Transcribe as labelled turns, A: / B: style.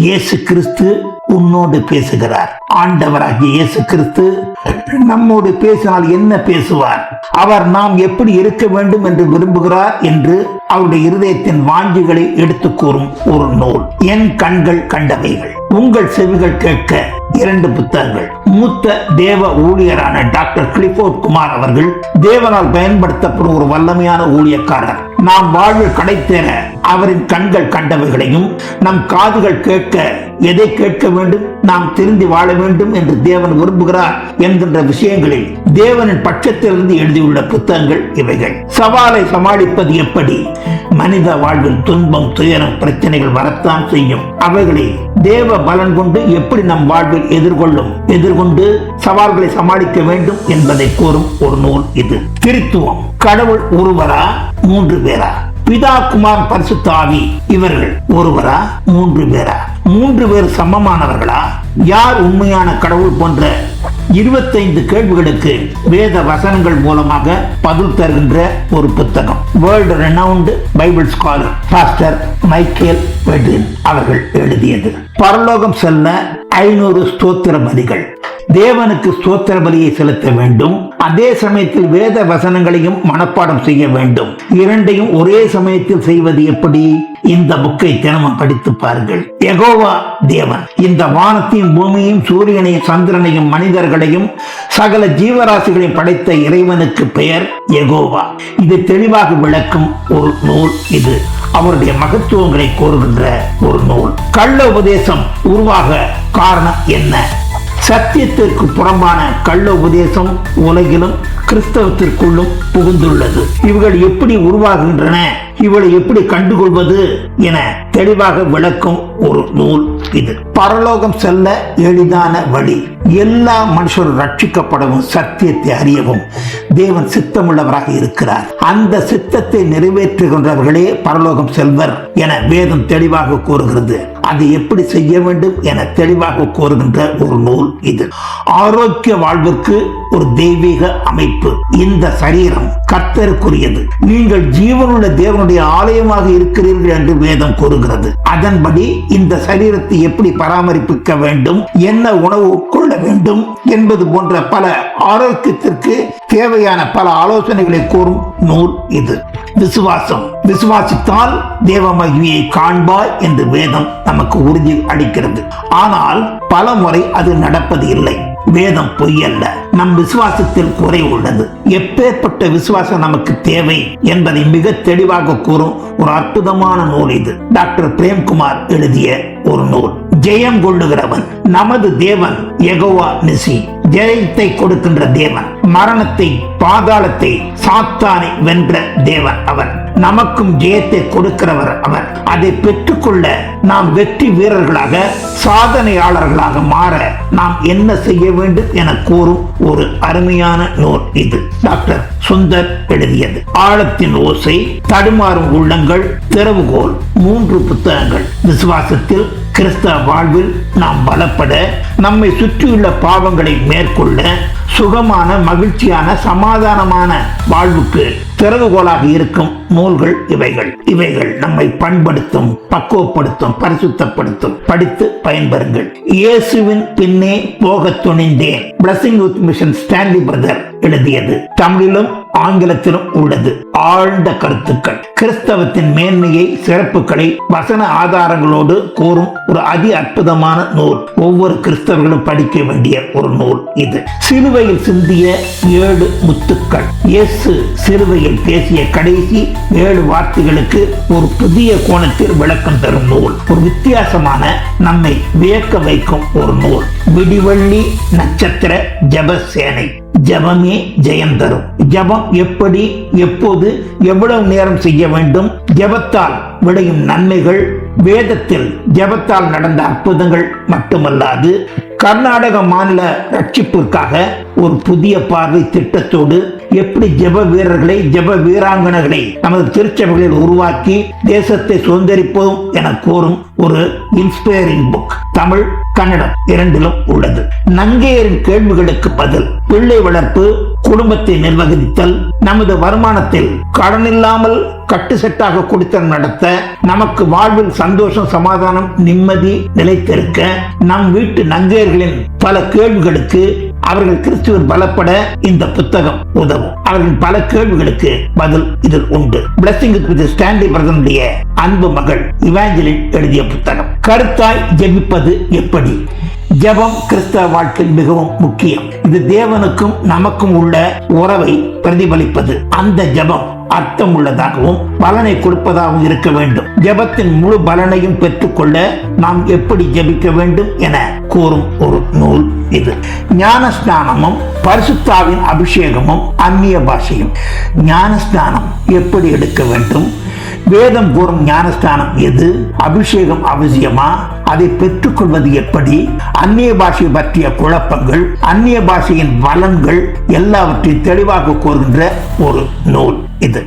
A: இயேசு கிறிஸ்து உன்னோடு பேசுகிறார். ஆண்டவராகிய இயேசு கிறிஸ்து நம்மோடு பேசினால் என்ன பேசுவார்? அவர் நாம் எப்படி இருக்க வேண்டும் என்று விரும்புகிறார் என்று அவருடைய இருதயத்தின் வாஞ்சிகளை எடுத்து கூறும் ஒரு நூல். என் கண்கள் கண்டவைகள், உங்கள் செவிகள் கேட்க 2 புத்தகங்கள். மூத்த தேவ ஊழியரான டாக்டர் கிளிஃபோர்ட் குமார் அவர்கள் தேவனால் பயன்படுத்தப்படும் ஒரு வல்லமையான ஊழியக்காரர். நாம் வாழ்வில் கடைத்தேற அவரின் கண்கள் கண்டவைகளையும், நம் காதுகள் கேட்க எதை கேட்க வேண்டும், நாம் திருந்தி வாழ வேண்டும் என்று தேவன் விரும்புகிறார் என்கின்ற விஷயங்களில் தேவனின் பட்சத்திலிருந்து எழுதியுள்ள புத்தகங்கள் இவைகள். சவாலை சமாளிப்பது எப்படி? மனித வாழ்வில் துன்பம், துயரம், பிரச்சனைகள் வரத்தான் செய்யும். அவைகளை தேவ பலன் கொண்டு எப்படி நம் வாழ்வில் எதிர்கொண்டு சவால்களை சமாளிக்க வேண்டும் என்பதை கூறும் ஒரு நூல் இது. திருத்துவம். கடவுள் ஒருவரா 3 பேரா? பிதா, குமார், பரிசுத்த ஆவி இவர்கள் ஒருவரா 3 பேரா? 3 பேர் சமமானவர்களா? யார் உண்மையான கடவுள் போன்ற 25 கேள்விகளுக்கு வேத வசனங்கள் மூலமாக பதில் தருகின்ற ஒரு புத்தகம். World renowned Bible scholar pastor Michael வெட்ரின் அவர்கள் எழுதியது. பரலோகம் செல்ல 500 ஸ்தோத்திர பலிகள். தேவனுக்கு ஸ்தோத்திர பலியை செலுத்த வேண்டும், அதே சமயத்தில் வேத வசனங்களையும் மனப்பாடம் செய்ய வேண்டும். இரண்டையும் ஒரே சமயத்தில் செய்வது எப்படி? இந்த புக்கை தினமும் படித்து பாருங்கள். யெகோவா தேவன் இந்த வானத்தையும் பூமியையும் சூரியனையும் சந்திரனையும் மனிதர்களையும் சகல ஜீவராசிகளையும் படைத்த இறைவனுக்கு பெயர் யெகோவா. இது தெளிவாக விளக்கும் ஒரு நூல் இது. அவருடைய மகத்துவங்களை கூறுகின்ற ஒரு நூல். கள்ள உபதேசம் உருவாக காரணம் என்ன? சத்தியத்திற்கு புறம்பான கள்ள உபதேசம் உலகிலும் கிறிஸ்தவத்திற்குள்ளும் புகுந்துள்ளது. இவர்கள் எப்படி உருவாகின்றன, இவளை எப்படி கண்டுகொள்வது என தெளிவாக விளக்கும் ஒரு நூல் இது. பரலோகம் செல்ல எளிதான வழி. எல்லா மனுஷரும் ரட்சிக்கப்படவும் சத்தியத்தை அறியவும் தேவன் சித்தமுள்ளவராக இருக்கிறார். அந்த சித்தத்தை நிறைவேற்றுகின்றவர்களே பரலோகம் செல்வர் என வேதம் தெளிவாக கூறுகிறது. அது எப்படி செய்ய வேண்டும் என தெளிவாக கூறுகின்ற ஒரு நூல் இது. ஆரோக்கிய வாழ்விற்கு ஒரு தெய்வீக அமைப்பு. இந்த சரீரம் கர்த்தருக்குரியது. நீங்கள் ஜீவனுள்ள தேவனுடைய ஆலயமாக இருக்கிறீர்கள் என்று வேதம் கூறுகிறது. அதன்படி இந்த சரீரத்தை எப்படி பராமரிப்பிக்க வேண்டும், என்ன உணவு உட்கொள்ள வேண்டும் என்பது போன்ற பல ஆரோக்கியத்திற்கு தேவையான பல ஆலோசனைகளை கூறும் நூல் இது. விசுவாசம். விசுவாசித்தால் தேவ மகிமையை காண்பாய் என்று வேதம் நமக்கு உறுதி அளிக்கிறது. ஆனால் பல முறை அது நடப்பது இல்லை. வேதம் பொய்யல்ல. நம் விசுவாசத்தில் குறை உள்ளது. எப்பேற்பட்ட விசுவாசம் நமக்கு தேவை என்பதை மிக தெளிவாக கூறும் ஒரு அற்புதமான நூல் இது. டாக்டர் பிரேம்குமார் எழுதிய ஒரு நூல். ஜெயம் கொள்ளுகிறவன். நமது தேவன் யெகோவா நிசி, ஜெயத்தை கொடுக்கின்ற தேவன். மரணத்தை, பாதாளத்தை, சாத்தானை வென்ற தேவன் அவர். நமக்கும் ஜெயத்தை கொடுக்கிறவர் அவர். அதை பெற்றுக்கொள்ள நாம் வெற்றி வீரர்களாக, சாதனையாளர்களாக மாற நாம் என்ன செய்ய வேண்டும் என கூறும் ஒரு அருமையான நூல் இது. டாக்டர் சுந்தர் எழுதியது. ஆழத்தின் ஓசை, தடுமாறும் உள்ளங்கள், திறவுகோல். 3 புத்தகங்கள். விசுவாசத்தில் கிறிஸ்தவ வாழ்வில் நாம் பலப்பட, நம்மை சுற்றியுள்ள பாவங்களை மேற்கொள்ள, சுகமான, மகிழ்ச்சியான, சமாதானமான வாழ்வுக்கு திறவுகோலாக இருக்கும் நூல்கள் இவைகள் நம்மை பண்படுத்தும், பக்குவப்படுத்தும், பரிசுத்தப்படுத்தும். படித்து பயன்பெறுங்கள். இயேசுவின் பின்னே போக துணிந்தேன். Blessing with mission Stanley brother எழுதியது. தமிழிலும் ஆங்கிலத்திலும் உள்ளது. ஆழ்ந்த கருத்துக்கள். கிறிஸ்தவத்தின் மேன்மையை, சிறப்புகளை வசன ஆதாரங்களோடு கூறும் ஒரு அதி அற்புதமான நூல். ஒவ்வொரு கிறிஸ்தவர்களும் படிக்க வேண்டிய ஒரு நூல் இது. சிலுவையில் சிந்திய 7 முத்துக்கள். இயேசு சிலுவையில் பேசிய கடைசி 7 வார்த்தைகளுக்கு ஒரு புதிய கோணத்தில் விளக்கம் தரும் நூல். ஒரு வித்தியாசமான, நம்மை வியக்க வைக்கும் ஒரு நூல். விடிவள்ளி நட்சத்திர ஜப சேனை. ஜபமே ஜெயம் தரும். ஜபம் எப்படி, எப்போது, எவ்வளவு நேரம் செய்ய வேண்டும், ஜபத்தால் விளையும் நன்மைகள், வேதத்தில் ஜபத்தால் நடந்த அற்புதங்கள் மட்டுமல்லாது கர்நாடக மாநில ரட்சிப்பிற்காக ஒரு புதிய பார்வை திட்டத்தோடு எப்படி ஜெப வீரர்களை ஜெப வீராங்கனைகளை நமது திருச்சபைகளில் உருவாக்கி தேசத்தை சுதந்திரிப்போம் என கூறும் ஒரு இன்ஸ்பைரிங் புக் தமிழ் கன்னடம் இரண்டிலும் உள்ளது. நங்கையரின் கேள்விகளுக்கு பதில், பிள்ளை வளர்ப்பு, குடும்பத்தை நிர்வகித்தல், நமது வருமானத்தில் கடனில்லாமல் கட்டுசட்டாக குடித்தல் நடத்த, நமக்கு வாழ்வில் சந்தோஷம், சமாதானம், நிம்மதி நிலைத்திருக்க, நம் வீட்டு நங்கையர்களின் பல கேள்விகளுக்கு அவர்கள் கிறிஸ்துவில் பலப்பட இந்த புத்தகம் உதவும். அவர்களின் பல கேள்விகளுக்கு பதில் இதில் உண்டு. பிளஸிங் வித் ஸ்டான்லி பிரதனுடைய அன்பு மகள் இவாஞ்சலின் எழுதிய புத்தகம். கருத்தாய் ஜெபிப்பது எப்படி? ஜெபம் கிறிஸ்தவ வாழ்க்கையில் மிகவும் முக்கியம். இது தேவனுக்கும் நமக்கும் உள்ள உறவை பிரதிபலிப்பது. அந்த ஜெபம் அர்த்தம் உள்ளதாகவும் பலனை கொடுப்பதாகவும் இருக்க வேண்டும். ஜெபத்தின் முழு பலனையும் பெற்றுக்கொள்ள நாம் எப்படி ஜெபிக்க வேண்டும் என கூறும் ஒரு நூல் இது. ஞானஸ்நானமும் பரிசுத்தாவின் அபிஷேகமும் அந்நிய பாஷையும். ஞானஸ்நானம் எப்படி எடுக்க வேண்டும்? வேதம் கூறும் ஞானஸ்தானம் எது? அபிஷேகம் அவசியமா? அதை பெற்றுக்கொள்வது எப்படி? அந்நிய பாஷை பற்றிய குழப்பங்கள், அந்நிய பாஷையின் பலன்கள் எல்லாவற்றையும் தெளிவாக கூறுகின்ற ஒரு நூல் இது.